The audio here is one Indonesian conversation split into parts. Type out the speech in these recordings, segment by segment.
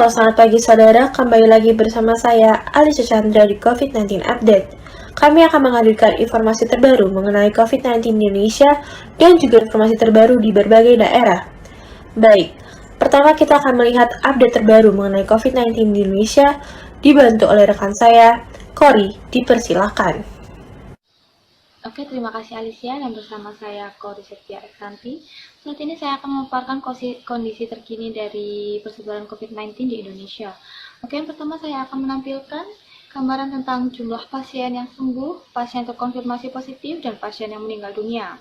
Halo, selamat pagi saudara. Kembali lagi bersama saya, Alicia Chandra di COVID-19 Update. Kami akan menghadirkan informasi terbaru mengenai COVID-19 di Indonesia dan juga informasi terbaru di berbagai daerah. Baik, pertama kita akan melihat update terbaru mengenai COVID-19 di Indonesia dibantu oleh rekan saya, Cory. Dipersilakan. Oke, terima kasih Alicia dan bersama saya Cory Septia Eksanti. Saat ini saya akan memaparkan kondisi terkini dari persebaran COVID-19 di Indonesia. Oke, yang pertama saya akan menampilkan gambaran tentang jumlah pasien yang sembuh, pasien terkonfirmasi positif, dan pasien yang meninggal dunia.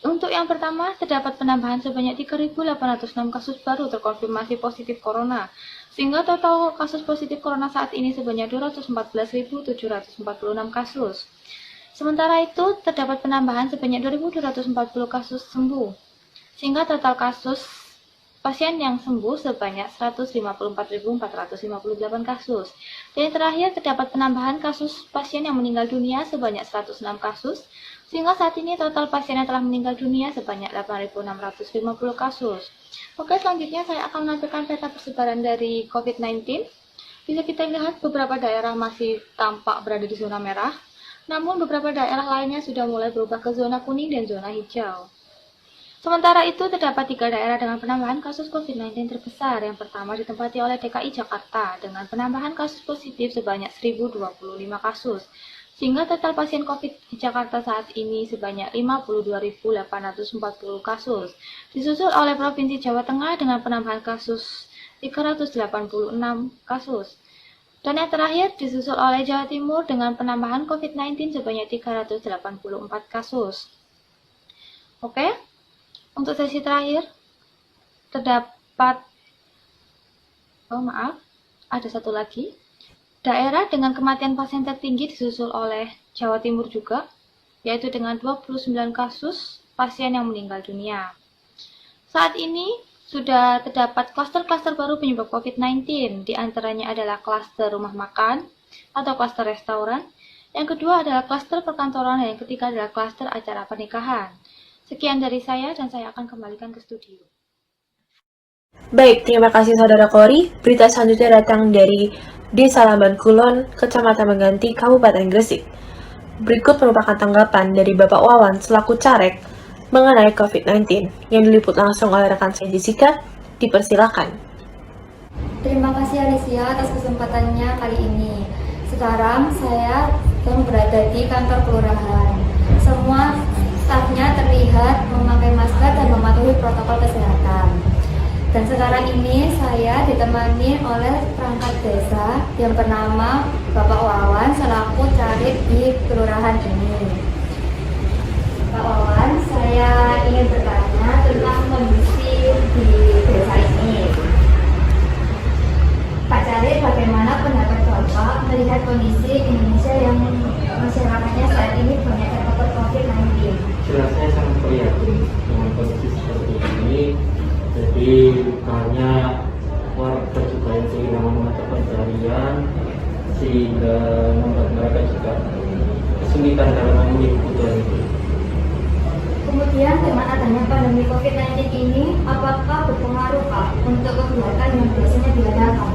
Untuk yang pertama, terdapat penambahan sebanyak 3.806 kasus baru terkonfirmasi positif corona, sehingga total kasus positif corona saat ini sebanyak 214.746 kasus. Sementara itu, terdapat penambahan sebanyak 2.240 kasus sembuh, sehingga total kasus pasien yang sembuh sebanyak 154.458 kasus. Dan yang terakhir, terdapat penambahan kasus pasien yang meninggal dunia sebanyak 106 kasus, sehingga saat ini total pasien yang telah meninggal dunia sebanyak 8.650 kasus. Oke, selanjutnya saya akan menampilkan peta persebaran dari COVID-19. Bisa kita lihat beberapa daerah masih tampak berada di zona merah, namun beberapa daerah lainnya sudah mulai berubah ke zona kuning dan zona hijau. Sementara itu, terdapat 3 daerah dengan penambahan kasus COVID-19 terbesar. Yang pertama ditempati oleh DKI Jakarta dengan penambahan kasus positif sebanyak 1.025 kasus, sehingga total pasien COVID di Jakarta saat ini sebanyak 52.840 kasus. Disusul oleh Provinsi Jawa Tengah dengan penambahan kasus 386 kasus. Dan yang terakhir disusul oleh Jawa Timur dengan penambahan COVID-19 sebanyak 384 kasus. Oke, untuk sesi terakhir terdapat, ada satu lagi. Daerah dengan kematian pasien tertinggi disusul oleh Jawa Timur juga, yaitu dengan 29 kasus pasien yang meninggal dunia. Saat ini sudah terdapat klaster-klaster baru penyebab COVID-19, di antaranya adalah klaster rumah makan atau klaster restoran, yang kedua adalah klaster perkantoran, dan yang ketiga adalah klaster acara pernikahan. Sekian dari saya dan saya akan kembalikan ke studio. Baik, terima kasih saudara Cory. Berita selanjutnya datang dari Desa Lamban Kulon, Kecamatan Meganti, Kabupaten Gresik. Berikut merupakan tanggapan dari Bapak Wawan selaku caleg mengenai COVID-19 yang diliput langsung oleh rekan saya Jessica. Dipersilakan. Terima kasih Alicia atas kesempatannya kali ini. Sekarang saya sedang berada di kantor kelurahan. Semua stafnya terlihat memakai masker dan mematuhi protokol kesehatan. Dan sekarang ini saya ditemani oleh perangkat desa yang bernama Bapak Wawan selaku caleg di kelurahan ini. Pak Wawan, saya ingin bertanya tentang kondisi di desa ini. Pak Caleg, bagaimana pendapat Bapak melihat kondisi Indonesia yang masyarakatnya saat ini banyak terpapar COVID-19? Jelas saya sangat prihatin dengan kondisi seperti ini. Jadi banyak warga juga yang kehilangan mata pencarian, sehingga membuat mereka juga kesulitan dalam memenuhi kebutuhan itu. Kemudian dengan adanya pandemi COVID-19 ini, apakah berpengaruh Pak untuk kegiatan yang biasanya diadakan?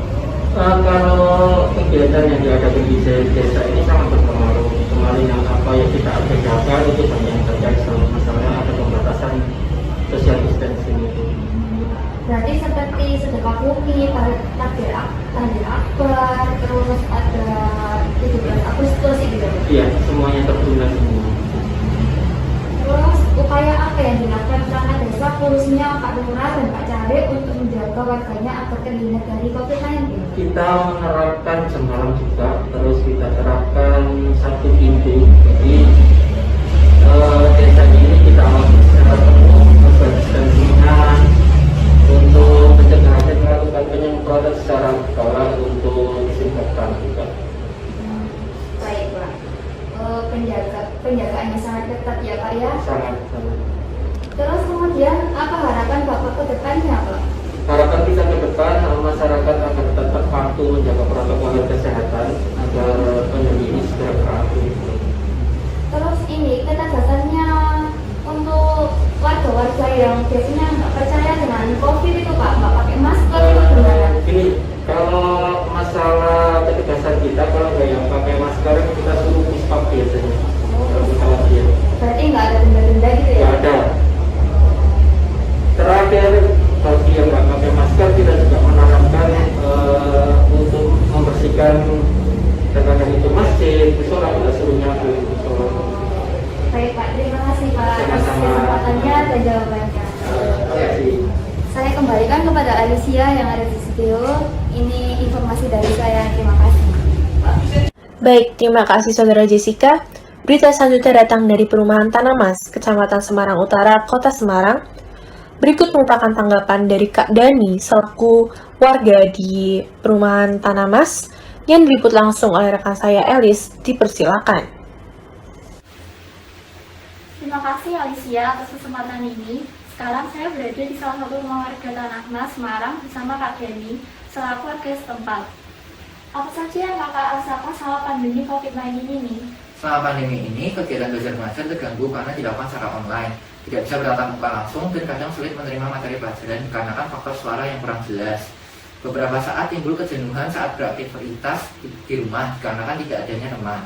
Kalau kegiatan yang diadakan di desa ini sangat berpengaruh. Kemarin yang apa yang kita kerjakan itu banyak yang terkait sama masalah ada pembatasan social distancing itu. Berarti seperti sedekah bumi, takbir akbar, terus ada 17 Agustus gitu. Iya, semuanya tertunda semua. Terus upaya apa yang dilakukan perangkat desa khususnya Pak Lurah dan Pak Caleg untuk menjaga warganya agar terhindar dari COVID-19? Kita menerapkan jam malam juga, terus kita terapkan satu pintu. Jadi desa ini kita awasi secara penuh, distancing-an untuk pencegahan melakukan penyemprotan secara berkala untuk disinfektan juga. Baik Pak, penjagaannya sangat ketat ya Pak ya? Sangat. Terus kemudian apa harapan Bapak ke depannya Pak? Harapan kita ke depan masyarakat akan tetap patuh menjaga protokol kesehatan agar pandemi ini segera berakhir. Terus ini ketegasannya untuk warga-warga yang biasanya nggak percaya dengan COVID itu Pak, nggak pakai masker itu gimana? Alicia yang ada di studio. Ini informasi dari saya. Terima kasih. Baik, terima kasih Saudara Jessica. Berita selanjutnya datang dari Perumahan Tanamas, Kecamatan Semarang Utara, Kota Semarang. Berikut merupakan tanggapan dari Kak Dani selaku warga di Perumahan Tanamas yang diliput langsung oleh rekan saya Elis. Dipersilakan. Terima kasih Alicia atas kesempatan ini. Sekarang saya berada di salah satu rumah warga Tanah Mas, Semarang bersama Kak Dani selaku warga setempat. Apa saja yang Kakak rasakan selama pandemi COVID-19 ini? Selama pandemi ini, kegiatan belajar mengajar terganggu karena dilakukan secara online, tidak bisa bertatap muka langsung, dan kadang sulit menerima materi pelajaran dikarenakan faktor suara yang kurang jelas. Beberapa saat timbul kejenuhan saat beraktivitas di rumah dikarenakan tidak adanya teman.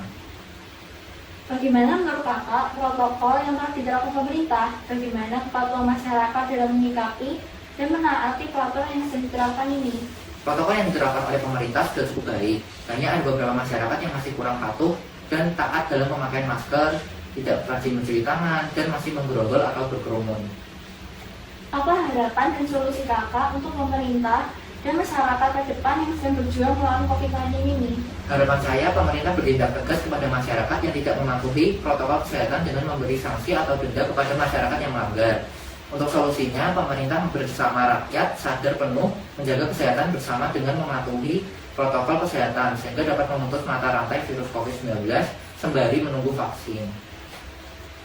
Bagaimana menurut Kakak protokol yang telah diterapkan pemerintah? Bagaimana kepatuhan masyarakat dalam menyikapi dan menaati peraturan yang sedang diterapkan ini? Protokol yang diterapkan oleh pemerintah sudah cukup baik, hanya ada beberapa masyarakat yang masih kurang patuh dan taat dalam pemakaian masker, tidak rajin mencuci tangan, dan masih menggeroggol atau berkerumun. Apa harapan dan solusi Kakak untuk pemerintah dan masyarakat ke depan yang sedang berjuang melawan COVID-19 ini? Harapan saya, pemerintah bertindak tegas kepada masyarakat yang tidak mematuhi protokol kesehatan dengan memberi sanksi atau denda kepada masyarakat yang melanggar. Untuk solusinya, pemerintah bersama rakyat sadar penuh menjaga kesehatan bersama dengan mematuhi protokol kesehatan sehingga dapat memutus mata rantai virus COVID-19 sembari menunggu vaksin.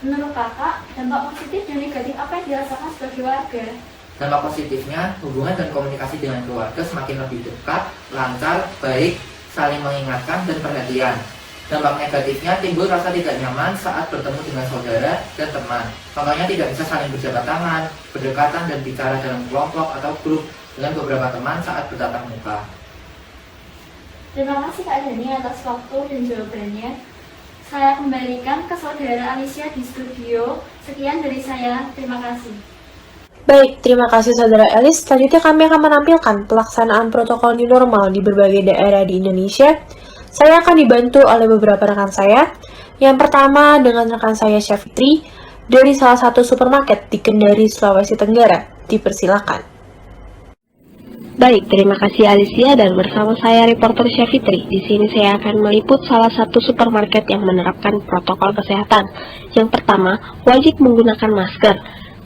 Menurut Kakak, dampak positif dan negatif apa yang dirasakan sebagai warga? Dampak positifnya, hubungan dan komunikasi dengan keluarga semakin lebih dekat, lancar, baik, saling mengingatkan dan perhatian. Dampak negatifnya, timbul rasa tidak nyaman saat bertemu dengan saudara dan teman. Contohnya tidak bisa saling berjabat tangan, berdekatan dan bicara dalam kelompok atau grup dengan beberapa teman saat bertatap muka. Terima kasih Kak Dani atas waktu dan jawabannya. Saya kembalikan ke saudara Alicia di studio. Sekian dari saya, terima kasih. Baik, terima kasih Saudara Elis. Selanjutnya kami akan menampilkan pelaksanaan protokol new normal di berbagai daerah di Indonesia. Saya akan dibantu oleh beberapa rekan saya. Yang pertama dengan rekan saya Syafitri dari salah satu supermarket di Kendari, Sulawesi Tenggara. Dipersilakan. Baik, terima kasih Alicia dan bersama saya reporter Syafitri. Di sini saya akan meliput salah satu supermarket yang menerapkan protokol kesehatan. Yang pertama, wajib menggunakan masker.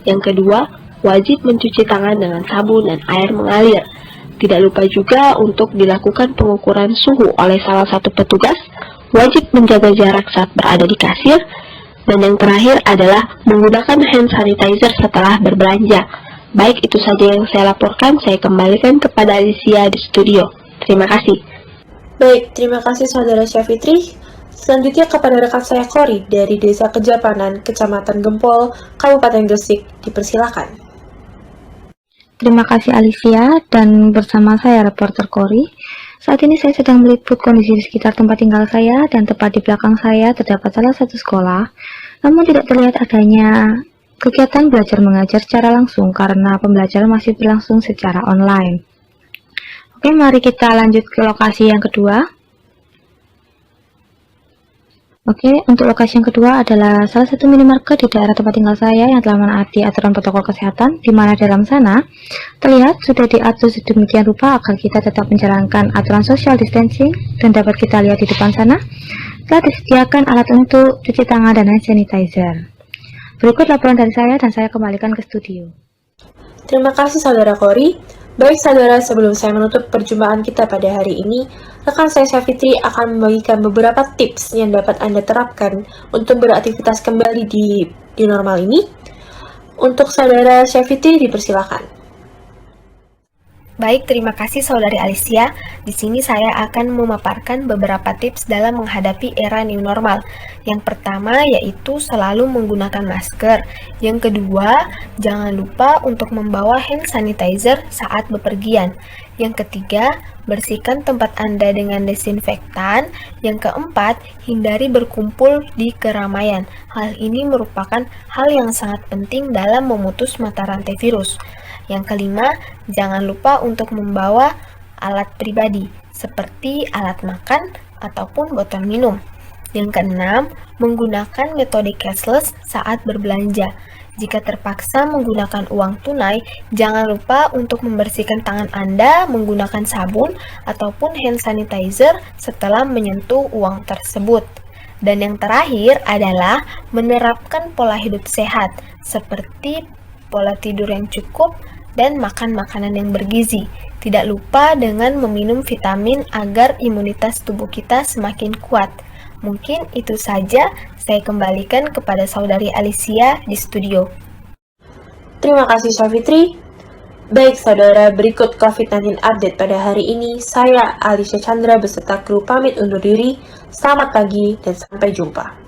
Yang kedua, wajib mencuci tangan dengan sabun dan air mengalir. Tidak lupa juga untuk dilakukan pengukuran suhu oleh salah satu petugas, wajib menjaga jarak saat berada di kasir, dan yang terakhir adalah menggunakan hand sanitizer setelah berbelanja. Baik, itu saja yang saya laporkan. Saya kembalikan kepada Alicia di studio. Terima kasih. Baik, terima kasih Saudara Syafitri. Selanjutnya kepada rekan saya Kori dari Desa Kejapanan, Kecamatan Gempol, Kabupaten Gresik. Dipersilakan. Terima kasih Alicia dan bersama saya reporter Kori. Saat ini saya sedang meliput kondisi di sekitar tempat tinggal saya dan tepat di belakang saya terdapat salah satu sekolah. Namun tidak terlihat adanya kegiatan belajar mengajar secara langsung karena pembelajaran masih berlangsung secara online. Oke, mari kita lanjut ke lokasi yang kedua. Oke, untuk lokasi yang kedua adalah salah satu minimarket di daerah tempat tinggal saya yang telah menaati aturan protokol kesehatan, di mana dalam sana terlihat sudah diatur sedemikian rupa agar kita tetap menjalankan aturan social distancing, dan dapat kita lihat di depan sana telah disediakan alat untuk cuci tangan dan hand sanitizer. Berikut laporan dari saya dan saya kembalikan ke studio. Terima kasih Saudara Kori. Baik Saudara, sebelum saya menutup perjumpaan kita pada hari ini, rekan saya Syafitri akan membagikan beberapa tips yang dapat Anda terapkan untuk beraktivitas kembali di new normal ini. Untuk Saudara Syafitri, dipersilakan. Baik, terima kasih Saudari Alicia. Di sini saya akan memaparkan beberapa tips dalam menghadapi era new normal. Yang pertama yaitu selalu menggunakan masker. Yang kedua, jangan lupa untuk membawa hand sanitizer saat bepergian. Yang ketiga, bersihkan tempat Anda dengan desinfektan. Yang keempat, hindari berkumpul di keramaian. Hal ini merupakan hal yang sangat penting dalam memutus mata rantai virus. Yang kelima, jangan lupa untuk membawa alat pribadi seperti alat makan ataupun botol minum. Yang keenam, menggunakan metode cashless saat berbelanja. Jika terpaksa menggunakan uang tunai, jangan lupa untuk membersihkan tangan Anda menggunakan sabun ataupun hand sanitizer setelah menyentuh uang tersebut. Dan yang terakhir adalah menerapkan pola hidup sehat, seperti pola tidur yang cukup dan makan makanan yang bergizi. Tidak lupa dengan meminum vitamin agar imunitas tubuh kita semakin kuat. Mungkin itu saja, saya kembalikan kepada saudari Alicia di studio. Terima kasih Syafitri. Baik saudara, berikut COVID-19 update pada hari ini. Saya Alicia Chandra beserta kru pamit undur diri. Selamat pagi dan sampai jumpa.